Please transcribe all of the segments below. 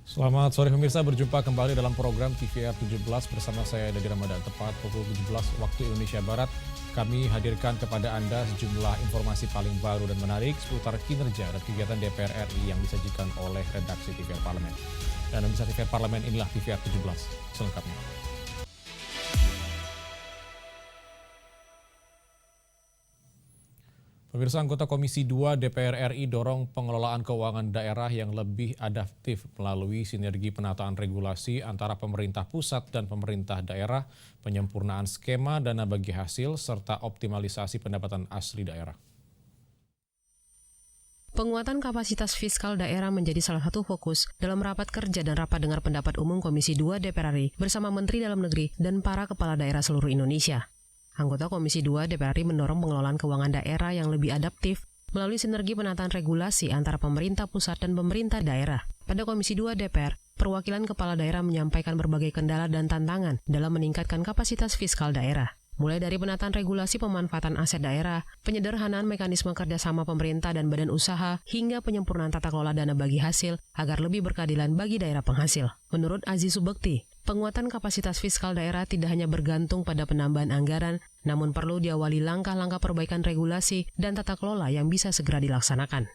Selamat sore pemirsa, berjumpa kembali dalam program TVR 17 bersama saya Dadi Ramadan. Tepat pukul 17 waktu Indonesia Barat, kami hadirkan kepada Anda sejumlah informasi paling baru dan menarik seputar kinerja dan kegiatan DPR RI yang disajikan oleh redaksi TVR Parlemen. Dan pemirsa TVR Parlemen, inilah TVR 17 selengkapnya. Pemirsa, anggota Komisi 2 DPR RI dorong pengelolaan keuangan daerah yang lebih adaptif melalui sinergi penataan regulasi antara pemerintah pusat dan pemerintah daerah, penyempurnaan skema dana bagi hasil, serta optimalisasi pendapatan asli daerah. Penguatan kapasitas fiskal daerah menjadi salah satu fokus dalam rapat kerja dan rapat dengar pendapat umum Komisi 2 DPR RI bersama Menteri Dalam Negeri dan para kepala daerah seluruh Indonesia. Anggota Komisi 2 DPR RI mendorong pengelolaan keuangan daerah yang lebih adaptif melalui sinergi penataan regulasi antara pemerintah pusat dan pemerintah daerah. Pada Komisi 2 DPR, perwakilan kepala daerah menyampaikan berbagai kendala dan tantangan dalam meningkatkan kapasitas fiskal daerah. Mulai dari penataan regulasi pemanfaatan aset daerah, penyederhanaan mekanisme kerjasama pemerintah dan badan usaha, hingga penyempurnaan tata kelola dana bagi hasil agar lebih berkeadilan bagi daerah penghasil. Menurut Aziz Subekti, penguatan kapasitas fiskal daerah tidak hanya bergantung pada penambahan anggaran, namun perlu diawali langkah-langkah perbaikan regulasi dan tata kelola yang bisa segera dilaksanakan.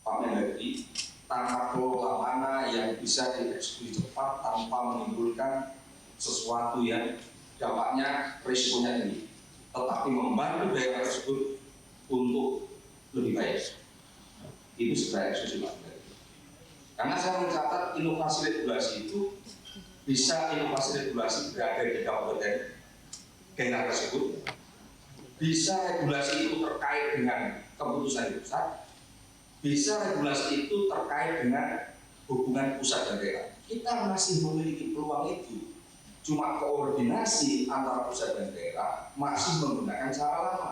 Pak Mendagri, tata kelola mana yang bisa dieksekusi cepat tanpa menimbulkan sesuatu yang dampaknya risikonya tinggi, tetapi membantu daerah tersebut untuk lebih baik. Itu segera eksekusi Pak Mendagri. Karena saya mencatat inovasi regulasi itu bisa inovasi regulasi berada di kabupaten daerah tersebut, bisa regulasi itu terkait dengan keputusan di pusat, bisa regulasi itu terkait dengan hubungan pusat dan daerah. Kita masih memiliki peluang itu. Cuma koordinasi antara pusat dan daerah masih menggunakan cara lama.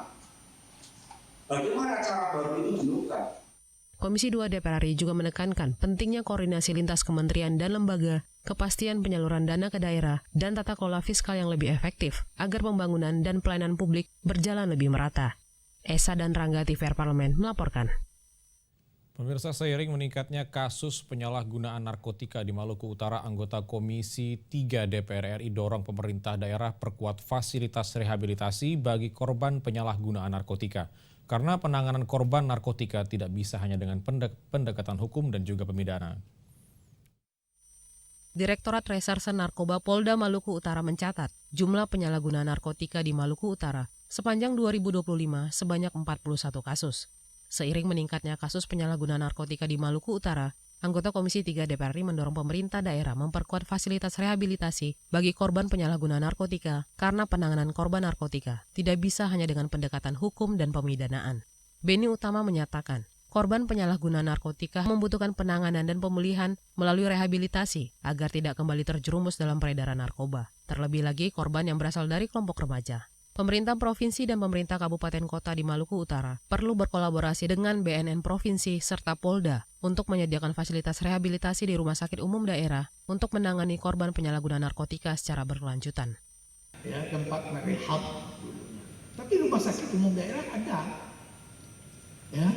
Bagaimana cara baru itu dilakukan? Komisi 2 DPR RI juga menekankan pentingnya koordinasi lintas kementerian dan lembaga, kepastian penyaluran dana ke daerah, dan tata kelola fiskal yang lebih efektif agar pembangunan dan pelayanan publik berjalan lebih merata. Esa dan Rangga TVR Parlemen melaporkan. Pemirsa, seiring meningkatnya kasus penyalahgunaan narkotika di Maluku Utara, anggota Komisi 3 DPR RI dorong pemerintah daerah perkuat fasilitas rehabilitasi bagi korban penyalahgunaan narkotika. Karena penanganan korban narkotika tidak bisa hanya dengan pendekatan hukum dan juga pemidanaan. Direktorat Reserse Narkoba Polda Maluku Utara mencatat jumlah penyalahgunaan narkotika di Maluku Utara sepanjang 2025 sebanyak 41 kasus. Seiring meningkatnya kasus penyalahgunaan narkotika di Maluku Utara, anggota Komisi 3 DPR RI mendorong pemerintah daerah memperkuat fasilitas rehabilitasi bagi korban penyalahgunaan narkotika karena penanganan korban narkotika tidak bisa hanya dengan pendekatan hukum dan pemidanaan. Beni Utama menyatakan, korban penyalahgunaan narkotika membutuhkan penanganan dan pemulihan melalui rehabilitasi agar tidak kembali terjerumus dalam peredaran narkoba. Terlebih lagi korban yang berasal dari kelompok remaja. Pemerintah provinsi dan pemerintah kabupaten kota di Maluku Utara perlu berkolaborasi dengan BNN provinsi serta Polda untuk menyediakan fasilitas rehabilitasi di rumah sakit umum daerah untuk menangani korban penyalahgunaan narkotika secara berkelanjutan. Ya, tempat merehab. Tapi rumah sakit umum daerah ada. Ya,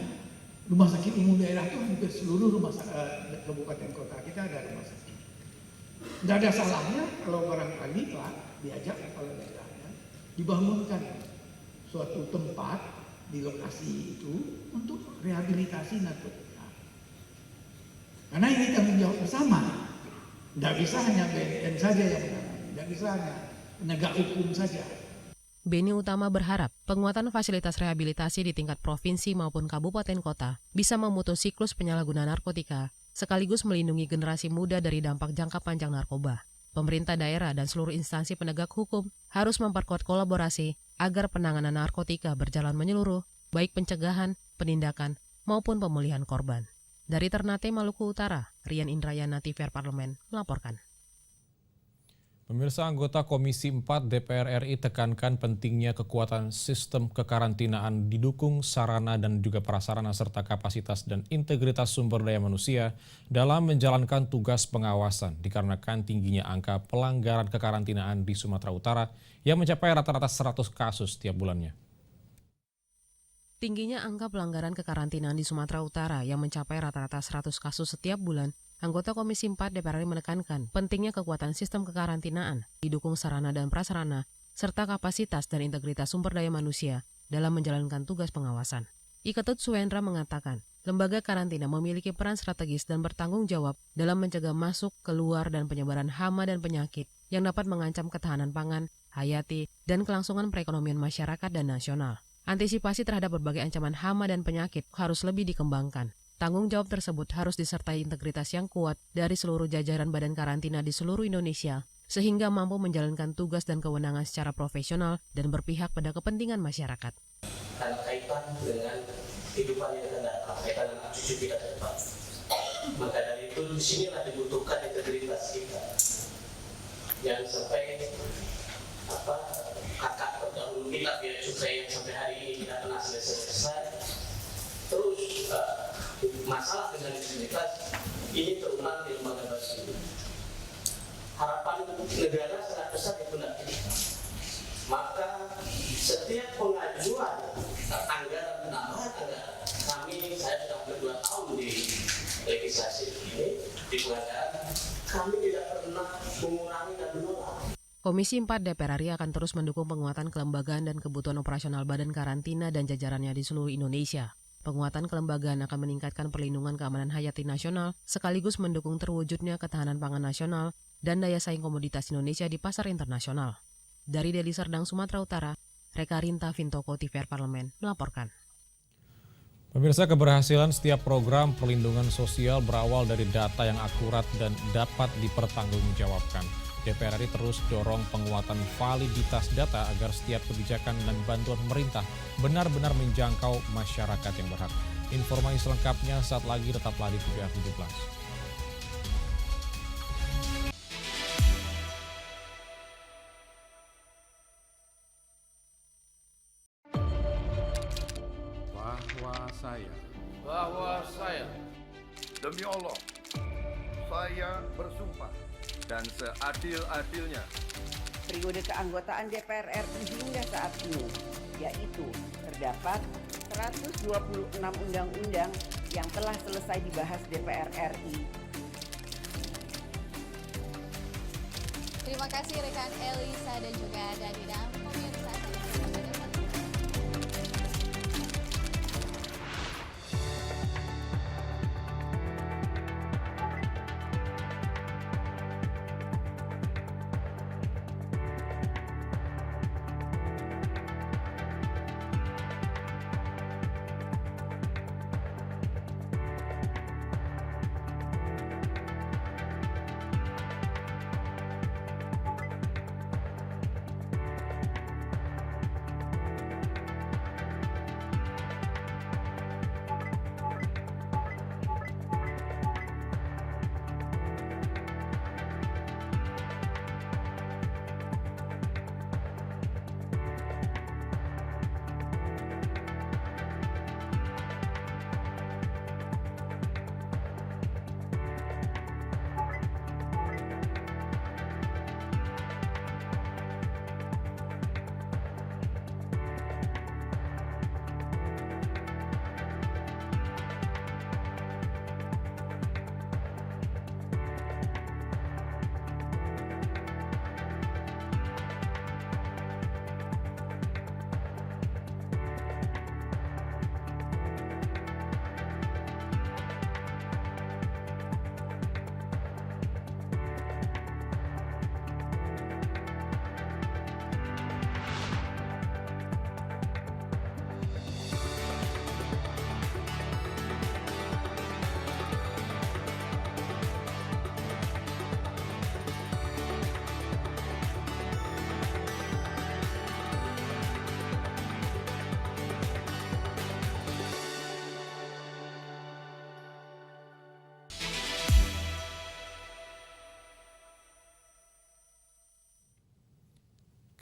rumah sakit umum daerah itu hampir seluruh rumah sakit kabupaten kota kita ada rumah sakit. Tidak ada salahnya kalau barangkali Pak diajak kepala daerahnya dibangunkan suatu tempat di lokasi itu untuk rehabilitasi narkotika. Karena ini tanggung jawab bersama. Tidak bisa hanya BNN saja yang menangani, tidak bisa hanya penegak hukum saja. Beni Utama berharap penguatan fasilitas rehabilitasi di tingkat provinsi maupun kabupaten kota bisa memutus siklus penyalahgunaan narkotika, sekaligus melindungi generasi muda dari dampak jangka panjang narkoba. Pemerintah daerah dan seluruh instansi penegak hukum harus memperkuat kolaborasi agar penanganan narkotika berjalan menyeluruh, baik pencegahan, penindakan, maupun pemulihan korban. Dari Ternate, Maluku Utara, Rian Indrayana, TVR Parlemen, melaporkan. Pemirsa, anggota Komisi 4 DPR RI tekankan pentingnya kekuatan sistem kekarantinaan didukung sarana dan juga prasarana serta kapasitas dan integritas sumber daya manusia dalam menjalankan tugas pengawasan dikarenakan tingginya angka pelanggaran kekarantinaan di Sumatera Utara yang mencapai rata-rata 100 kasus setiap bulannya. Tingginya angka pelanggaran kekarantinaan di Sumatera Utara yang mencapai rata-rata 100 kasus setiap bulan Anggota Komisi 4 DPR RI menekankan pentingnya kekuatan sistem kekarantinaan, didukung sarana dan prasarana, serta kapasitas dan integritas sumber daya manusia dalam menjalankan tugas pengawasan. Iketut Suendra mengatakan, lembaga karantina memiliki peran strategis dan bertanggung jawab dalam mencegah masuk, keluar, dan penyebaran hama dan penyakit yang dapat mengancam ketahanan pangan, hayati, dan kelangsungan perekonomian masyarakat dan nasional. Antisipasi terhadap berbagai ancaman hama dan penyakit harus lebih dikembangkan. Tanggung jawab tersebut harus disertai integritas yang kuat dari seluruh jajaran badan karantina di seluruh Indonesia, sehingga mampu menjalankan tugas dan kewenangan secara profesional dan berpihak pada kepentingan masyarakat. Karena kaitan dengan kehidupan yang akan datang, kaitan dengan cucu kita ke depan. Maka dari itu disinilah dibutuhkan integritas kita. Jangan sampai kakak terdahulu kita biar supaya yang sampai hari ini tidak pernah selesai. Terus masalah dengan integritas ini terulang di lembaga baru. Harapan negara sangat besar di pundak kita. Maka setiap pengajuan anggaran penambahan anggaran, saya sudah berdua tahun di legislasi ini, di penganggaran, kami tidak pernah mengurangi dan menolak. Komisi 4 DPR RI akan terus mendukung penguatan kelembagaan dan kebutuhan operasional badan karantina dan jajarannya di seluruh Indonesia. Penguatan kelembagaan akan meningkatkan perlindungan keamanan hayati nasional, sekaligus mendukung terwujudnya ketahanan pangan nasional dan daya saing komoditas Indonesia di pasar internasional. Dari Deli Serdang, Sumatera Utara, Reka Rinta Vintoko, TVR Parlemen, melaporkan. Pemirsa, keberhasilan setiap program perlindungan sosial berawal dari data yang akurat dan dapat dipertanggungjawabkan. DPR RI terus dorong penguatan validitas data agar setiap kebijakan dan bantuan pemerintah benar-benar menjangkau masyarakat yang berhak. Informasi selengkapnya saat lagi, tetaplah di TVR 17. Bahwa saya demi Allah, saya bersumpah dan seadil-adilnya periode keanggotaan DPR RI hingga saat ini, yaitu terdapat 126 undang-undang yang telah selesai dibahas DPR RI. Terima kasih rekan Elisa dan juga Danida. Pemirsa,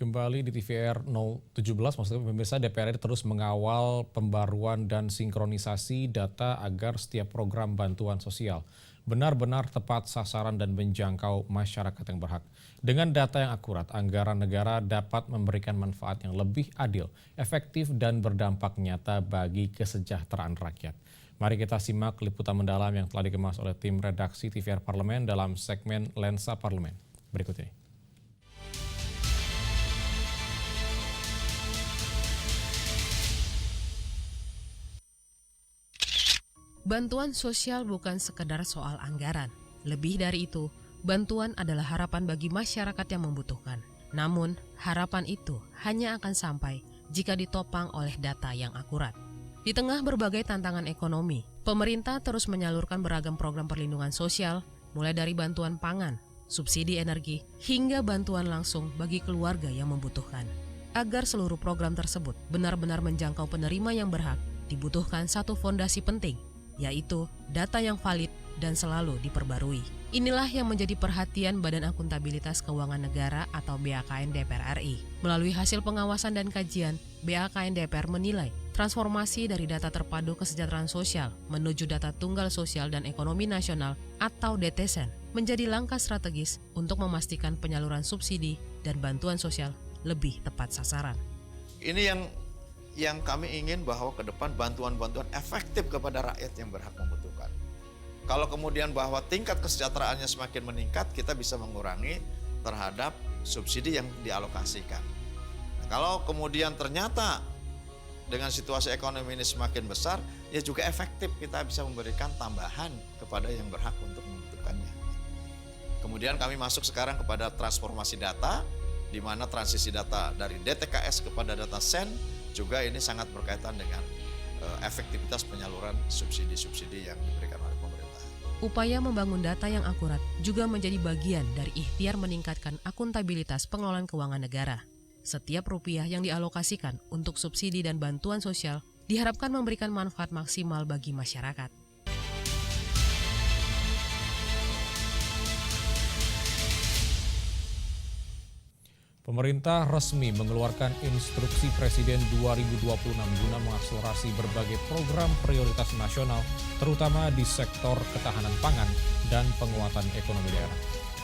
Kembali di TVR 017, maksudnya pemirsa, DPR RI terus mengawal pembaruan dan sinkronisasi data agar setiap program bantuan sosial benar-benar tepat sasaran dan menjangkau masyarakat yang berhak. Dengan data yang akurat, anggaran negara dapat memberikan manfaat yang lebih adil, efektif, dan berdampak nyata bagi kesejahteraan rakyat. Mari kita simak liputan mendalam yang telah dikemas oleh tim redaksi TVR Parlemen dalam segmen Lensa Parlemen. Berikut ini. Bantuan sosial bukan sekedar soal anggaran. Lebih dari itu, bantuan adalah harapan bagi masyarakat yang membutuhkan. Namun, harapan itu hanya akan sampai jika ditopang oleh data yang akurat. Di tengah berbagai tantangan ekonomi, pemerintah terus menyalurkan beragam program perlindungan sosial, mulai dari bantuan pangan, subsidi energi, hingga bantuan langsung bagi keluarga yang membutuhkan. Agar seluruh program tersebut benar-benar menjangkau penerima yang berhak, dibutuhkan satu fondasi penting, yaitu data yang valid dan selalu diperbarui. Inilah yang menjadi perhatian Badan Akuntabilitas Keuangan Negara atau BAKN DPR RI. Melalui hasil pengawasan dan kajian, BAKN DPR menilai transformasi dari data terpadu kesejahteraan sosial menuju data tunggal sosial dan ekonomi nasional atau DTSEN menjadi langkah strategis untuk memastikan penyaluran subsidi dan bantuan sosial lebih tepat sasaran. Ini yang kami ingin bahwa ke depan bantuan-bantuan efektif kepada rakyat yang berhak membutuhkan. Kalau kemudian bahwa tingkat kesejahteraannya semakin meningkat, kita bisa mengurangi terhadap subsidi yang dialokasikan. Nah, kalau kemudian ternyata dengan situasi ekonomi ini semakin besar, ya juga efektif kita bisa memberikan tambahan kepada yang berhak untuk membutuhkannya. Kemudian kami masuk sekarang kepada transformasi data, di mana transisi data dari DTKS kepada data SEN, juga ini sangat berkaitan dengan efektivitas penyaluran subsidi-subsidi yang diberikan oleh pemerintah. Upaya membangun data yang akurat juga menjadi bagian dari ikhtiar meningkatkan akuntabilitas pengelolaan keuangan negara. Setiap rupiah yang dialokasikan untuk subsidi dan bantuan sosial diharapkan memberikan manfaat maksimal bagi masyarakat. Pemerintah resmi mengeluarkan instruksi Presiden 2026 guna mengakselerasi berbagai program prioritas nasional, terutama di sektor ketahanan pangan dan penguatan ekonomi daerah.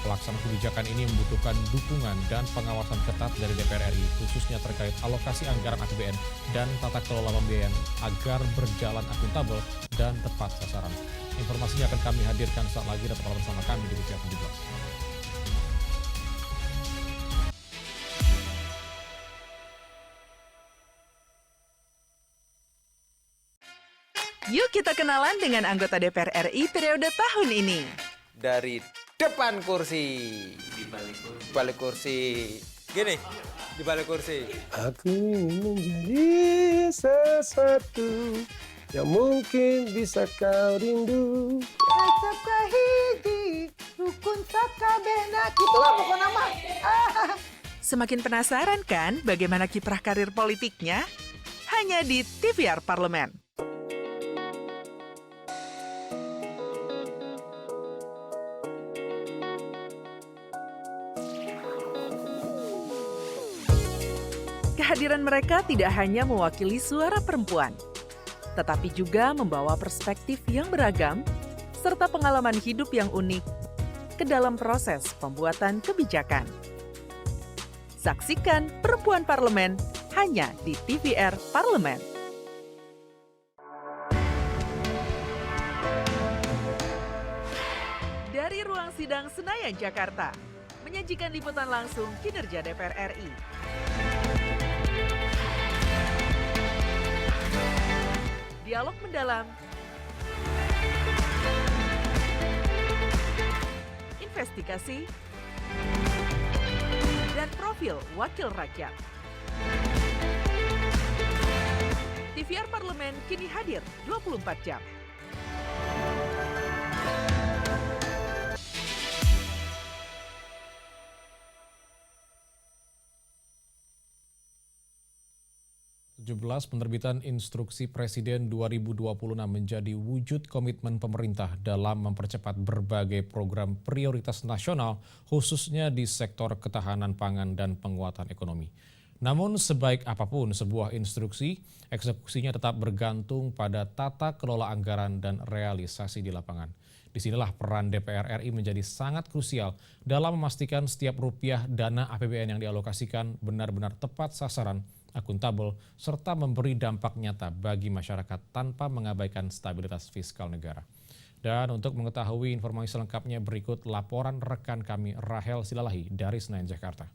Pelaksanaan kebijakan ini membutuhkan dukungan dan pengawasan ketat dari DPR RI, khususnya terkait alokasi anggaran APBN dan tata kelola pembiayaan agar berjalan akuntabel dan tepat sasaran. Informasinya akan kami hadirkan saat lagi, tetaplah bersama kami di TVR 17. Yuk kita kenalan dengan anggota DPR RI periode tahun ini. Dari depan kursi. Di balik kursi. Gini, di balik kursi. Aku ingin menjadi sesuatu yang mungkin bisa kau rindu. Itulah pokok nama. Semakin penasaran kan bagaimana kiprah karir politiknya? Hanya di TVR Parlemen. Kehadiran mereka tidak hanya mewakili suara perempuan, tetapi juga membawa perspektif yang beragam serta pengalaman hidup yang unik ke dalam proses pembuatan kebijakan. Saksikan Perempuan Parlemen hanya di TVR Parlemen. Dari ruang sidang Senayan, Jakarta, menyajikan liputan langsung kinerja DPR RI. Dialog mendalam, investigasi, dan profil wakil rakyat. TVR Parlemen kini hadir 24 jam. Penerbitan Instruksi Presiden 2026 menjadi wujud komitmen pemerintah dalam mempercepat berbagai program prioritas nasional, khususnya di sektor ketahanan pangan dan penguatan ekonomi. Namun sebaik apapun sebuah instruksi, eksekusinya tetap bergantung pada tata kelola anggaran dan realisasi di lapangan. Disinilah peran DPR RI menjadi sangat krusial dalam memastikan setiap rupiah dana APBN yang dialokasikan benar-benar tepat sasaran akuntabel, serta memberi dampak nyata bagi masyarakat tanpa mengabaikan stabilitas fiskal negara. Dan untuk mengetahui informasi selengkapnya berikut laporan rekan kami Rahel Silalahi dari Senayan, Jakarta.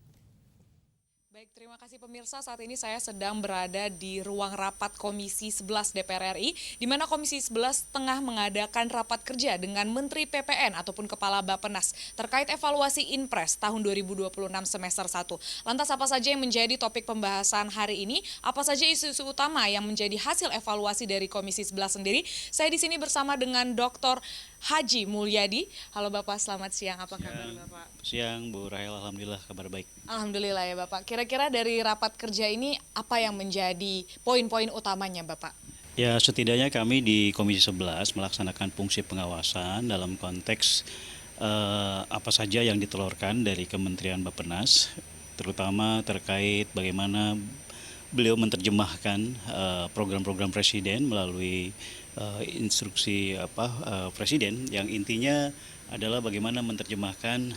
Baik, terima kasih pemirsa. Saat ini saya sedang berada di ruang rapat Komisi 11 DPR RI, di mana Komisi 11 tengah mengadakan rapat kerja dengan Menteri PPN ataupun Kepala Bappenas terkait evaluasi Inpres tahun 2026 semester 1. Lantas apa saja yang menjadi topik pembahasan hari ini? Apa saja isu-isu utama yang menjadi hasil evaluasi dari Komisi 11 sendiri? Saya di sini bersama dengan Dr. Haji Mulyadi. Halo Bapak, selamat siang. Apa kabar Bapak? Siang Bu Rahel, alhamdulillah kabar baik. Alhamdulillah ya Bapak. Kira-kira dari rapat kerja ini apa yang menjadi poin-poin utamanya Bapak? Ya, setidaknya kami di Komisi 11 melaksanakan fungsi pengawasan dalam konteks apa saja yang ditelurkan dari Kementerian Bappenas, terutama terkait bagaimana beliau menerjemahkan program-program Presiden melalui instruksi Presiden yang intinya adalah bagaimana menerjemahkan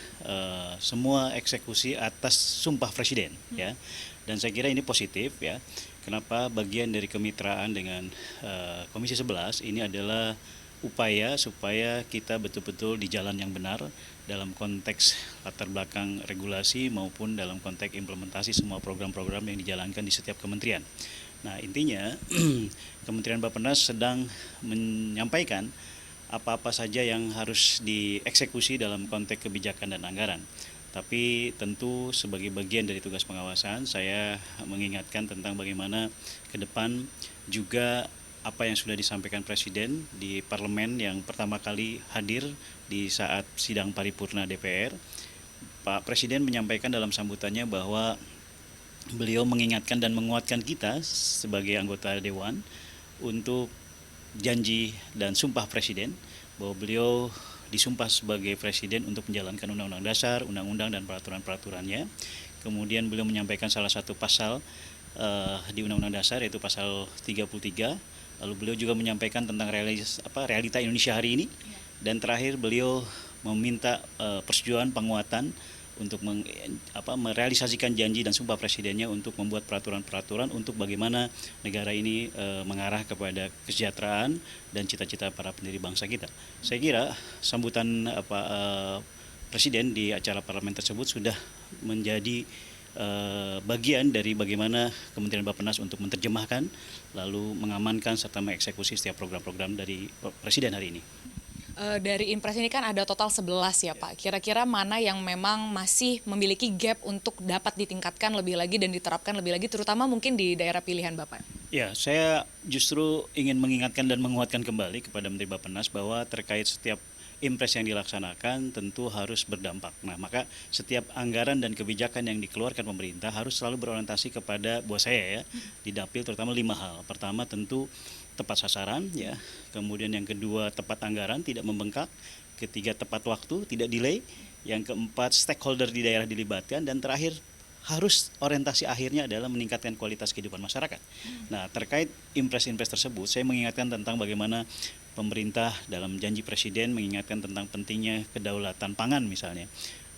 semua eksekusi atas sumpah Presiden, ya. Dan saya kira ini positif, ya. Kenapa? Bagian dari kemitraan dengan Komisi 11 ini adalah upaya supaya kita betul-betul di jalan yang benar dalam konteks latar belakang regulasi maupun dalam konteks implementasi semua program-program yang dijalankan di setiap kementerian. Nah, intinya Kementerian Bappenas sedang menyampaikan apa-apa saja yang harus dieksekusi dalam konteks kebijakan dan anggaran. Tapi tentu sebagai bagian dari tugas pengawasan, saya mengingatkan tentang bagaimana ke depan juga apa yang sudah disampaikan Presiden di parlemen yang pertama kali hadir di saat sidang paripurna DPR. Pak Presiden menyampaikan dalam sambutannya bahwa beliau mengingatkan dan menguatkan kita sebagai anggota Dewan untuk janji dan sumpah Presiden bahwa beliau disumpah sebagai Presiden untuk menjalankan Undang-Undang Dasar, Undang-Undang dan peraturan-peraturannya. Kemudian beliau menyampaikan salah satu pasal di Undang-Undang Dasar yaitu pasal 33. Lalu beliau juga menyampaikan tentang realita Indonesia hari ini. Dan terakhir beliau meminta persetujuan penguatan untuk merealisasikan janji dan sumpah Presidennya untuk membuat peraturan-peraturan untuk bagaimana negara ini mengarah kepada kesejahteraan dan cita-cita para pendiri bangsa kita. Saya kira sambutan Presiden di acara parlemen tersebut sudah menjadi bagian dari bagaimana Kementerian Bappenas untuk menerjemahkan lalu mengamankan serta mengeksekusi setiap program-program dari Presiden hari ini. Dari Inpres ini kan ada total 11 ya Pak. Kira-kira mana yang memang masih memiliki gap untuk dapat ditingkatkan lebih lagi dan diterapkan lebih lagi, terutama mungkin di daerah pilihan Bapak? Ya, saya justru ingin mengingatkan dan menguatkan kembali kepada Menteri Bappenas bahwa terkait setiap Inpres yang dilaksanakan tentu harus berdampak. Nah, maka setiap anggaran dan kebijakan yang dikeluarkan pemerintah harus selalu berorientasi kepada, buat saya ya, di Dapil terutama 5 hal. Pertama tentu tepat sasaran, ya. Kemudian yang kedua tepat anggaran, tidak membengkak. Ketiga tepat waktu, tidak delay. Yang keempat stakeholder di daerah dilibatkan. Dan terakhir harus orientasi akhirnya adalah meningkatkan kualitas kehidupan masyarakat. Nah, terkait Inpres-Inpres tersebut, saya mengingatkan tentang bagaimana pemerintah dalam janji Presiden mengingatkan tentang pentingnya kedaulatan pangan misalnya.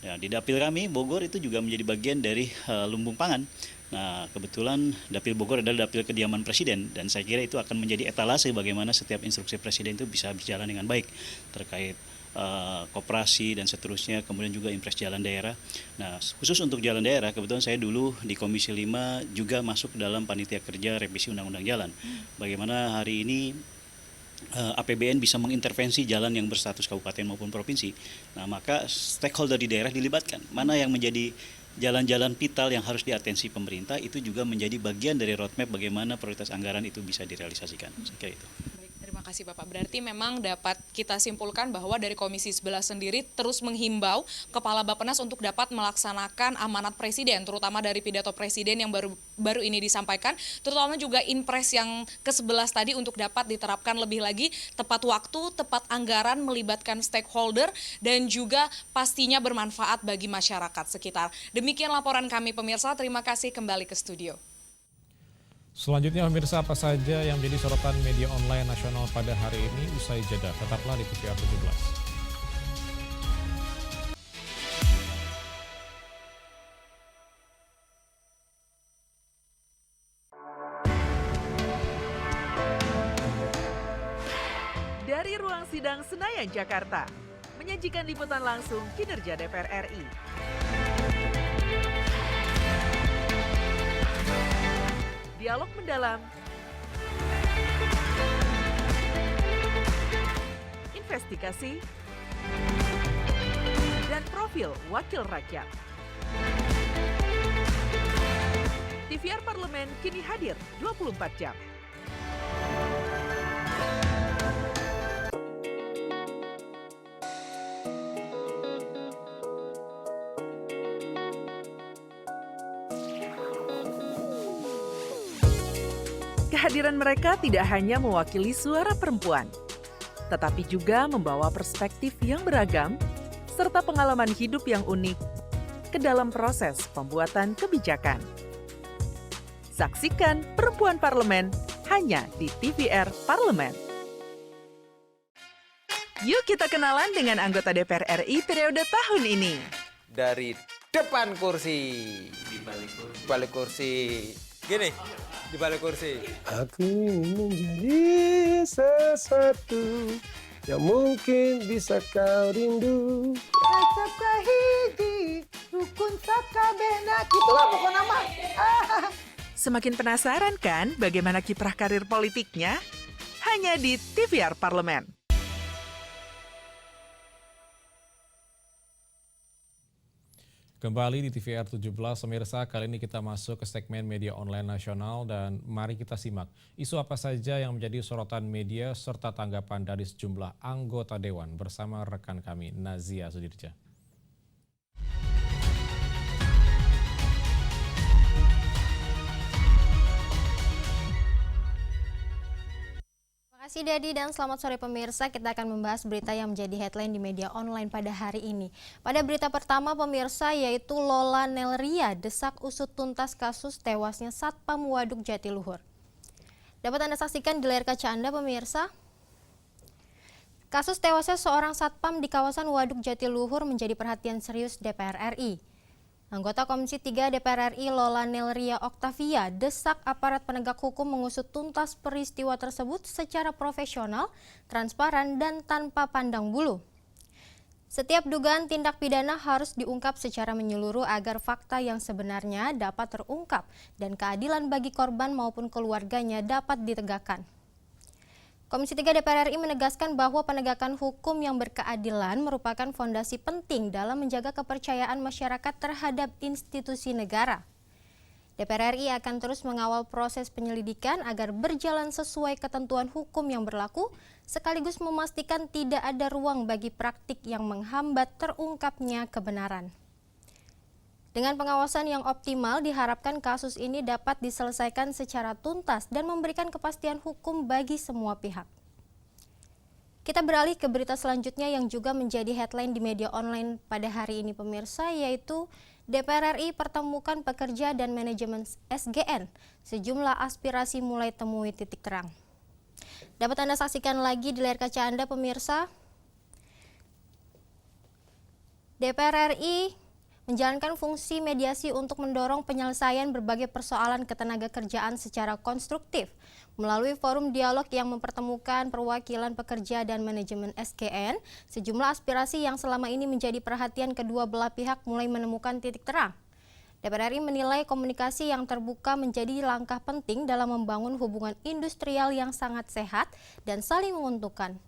Ya, di Dapil kami, Bogor itu juga menjadi bagian dari lumbung pangan. Nah, kebetulan Dapil Bogor adalah dapil kediaman Presiden dan saya kira itu akan menjadi etalase bagaimana setiap instruksi Presiden itu bisa berjalan dengan baik terkait koperasi dan seterusnya, kemudian juga Inpres jalan daerah. Nah, khusus untuk jalan daerah, kebetulan saya dulu di Komisi 5 juga masuk dalam panitia kerja revisi Undang-Undang Jalan. Bagaimana hari ini APBN bisa mengintervensi jalan yang berstatus kabupaten maupun provinsi. Nah, maka stakeholder di daerah dilibatkan. Mana yang menjadi jalan-jalan vital yang harus diatensi pemerintah itu juga menjadi bagian dari roadmap bagaimana prioritas anggaran itu bisa direalisasikan. Saya kira itu. Terima kasih Bapak. Berarti memang dapat kita simpulkan bahwa dari Komisi 11 sendiri terus menghimbau Kepala Bappenas untuk dapat melaksanakan amanat Presiden, terutama dari pidato Presiden yang baru ini disampaikan, terutama juga Inpres yang ke-11 tadi untuk dapat diterapkan lebih lagi tepat waktu, tepat anggaran, melibatkan stakeholder, dan juga pastinya bermanfaat bagi masyarakat sekitar. Demikian laporan kami pemirsa, terima kasih kembali ke studio. Selanjutnya pemirsa, apa saja yang menjadi sorotan media online nasional pada hari ini? Usai jeda, tetaplah di TVR 17. dari ruang sidang Senayan, Jakarta, menyajikan liputan langsung kinerja DPR RI. Dialog mendalam, investigasi, dan profil wakil rakyat. TVR Parlemen kini hadir 24 jam. Kehadiran mereka tidak hanya mewakili suara perempuan, tetapi juga membawa perspektif yang beragam serta pengalaman hidup yang unik ke dalam proses pembuatan kebijakan. Saksikan Perempuan Parlemen hanya di TVR Parlemen. Yuk kita kenalan dengan anggota DPR RI periode tahun ini. Dari depan kursi, di balik kursi. Gini, di balik kursi. Aku ingin menjadi sesuatu yang mungkin bisa kau rindu. Acap kahiji, rukun sakabena. Itulah pokok nama. Semakin penasaran kan bagaimana kiprah karir politiknya? Hanya di TVR Parlemen. Kembali di TVR 17, pemirsa, kali ini kita masuk ke segmen media online nasional dan mari kita simak isu apa saja yang menjadi sorotan media serta tanggapan dari sejumlah anggota Dewan bersama rekan kami Nazia Sudirja. Terima kasih Dedi dan selamat sore pemirsa. Kita akan membahas berita yang menjadi headline di media online pada hari ini. Pada berita pertama pemirsa yaitu Lola Nelria desak usut tuntas kasus tewasnya Satpam Waduk Jatiluhur. Dapat Anda saksikan di layar kaca Anda pemirsa. Kasus tewasnya seorang Satpam di kawasan Waduk Jatiluhur menjadi perhatian serius DPR RI. Anggota Komisi 3 DPR RI Lola Nelria Oktavia desak aparat penegak hukum mengusut tuntas peristiwa tersebut secara profesional, transparan, dan tanpa pandang bulu. Setiap dugaan tindak pidana harus diungkap secara menyeluruh agar fakta yang sebenarnya dapat terungkap dan keadilan bagi korban maupun keluarganya dapat ditegakkan. Komisi 3 DPR RI menegaskan bahwa penegakan hukum yang berkeadilan merupakan fondasi penting dalam menjaga kepercayaan masyarakat terhadap institusi negara. DPR RI akan terus mengawal proses penyelidikan agar berjalan sesuai ketentuan hukum yang berlaku, sekaligus memastikan tidak ada ruang bagi praktik yang menghambat terungkapnya kebenaran. Dengan pengawasan yang optimal, diharapkan kasus ini dapat diselesaikan secara tuntas dan memberikan kepastian hukum bagi semua pihak. Kita beralih ke berita selanjutnya yang juga menjadi headline di media online pada hari ini pemirsa, yaitu DPR RI pertemukan pekerja dan manajemen SGN. Sejumlah aspirasi mulai temui titik terang. Dapat Anda saksikan lagi di layar kaca Anda pemirsa. DPR RI menjalankan fungsi mediasi untuk mendorong penyelesaian berbagai persoalan ketenagakerjaan secara konstruktif melalui forum dialog yang mempertemukan perwakilan pekerja dan manajemen SGN. Sejumlah aspirasi yang selama ini menjadi perhatian kedua belah pihak mulai menemukan titik terang. DPR RI menilai komunikasi yang terbuka menjadi langkah penting dalam membangun hubungan industrial yang sangat sehat dan saling menguntungkan.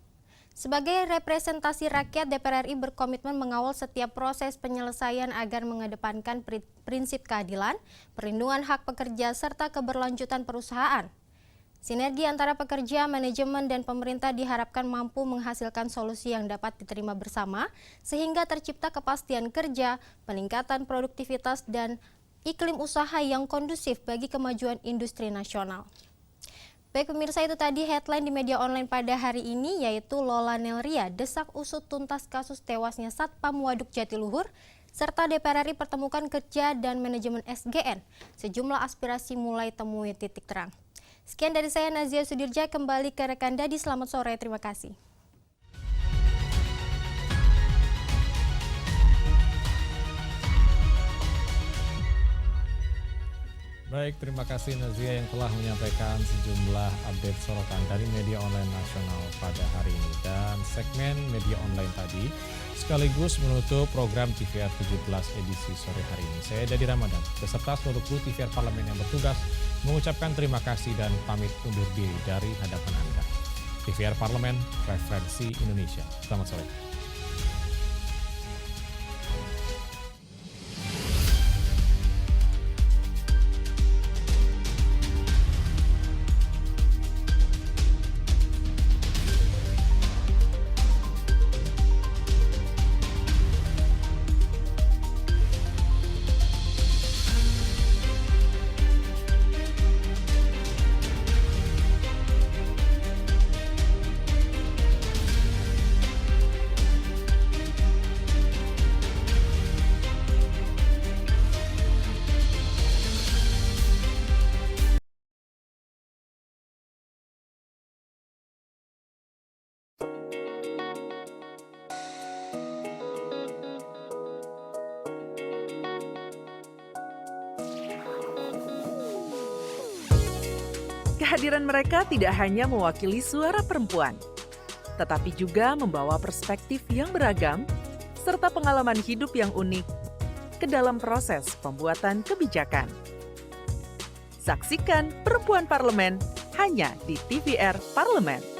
Sebagai representasi rakyat, DPR RI berkomitmen mengawal setiap proses penyelesaian agar mengedepankan prinsip keadilan, perlindungan hak pekerja, serta keberlanjutan perusahaan. Sinergi antara pekerja, manajemen, dan pemerintah diharapkan mampu menghasilkan solusi yang dapat diterima bersama, sehingga tercipta kepastian kerja, peningkatan produktivitas, dan iklim usaha yang kondusif bagi kemajuan industri nasional. Baik pemirsa, itu tadi headline di media online pada hari ini, yaitu Lola Nelria desak usut tuntas kasus tewasnya Satpam Waduk Jatiluhur, serta DPR RI pertemukan kerja dan manajemen SGN. Sejumlah aspirasi mulai temui titik terang. Sekian dari saya Nazia Sudirja, kembali ke rekan Dadi, selamat sore, terima kasih. Baik, terima kasih Nazia yang telah menyampaikan sejumlah update sorotan dari media online nasional pada hari ini. Dan segmen media online tadi sekaligus menutup program TVR 17 edisi sore hari ini. Saya Dadi Ramadan, beserta seluruh kru TVR Parlemen yang bertugas, mengucapkan terima kasih dan pamit undur diri dari hadapan Anda. TVR Parlemen, Referensi Indonesia. Selamat sore. Kehadiran mereka tidak hanya mewakili suara perempuan, tetapi juga membawa perspektif yang beragam serta pengalaman hidup yang unik ke dalam proses pembuatan kebijakan. Saksikan Perempuan Parlemen hanya di TVR Parlemen.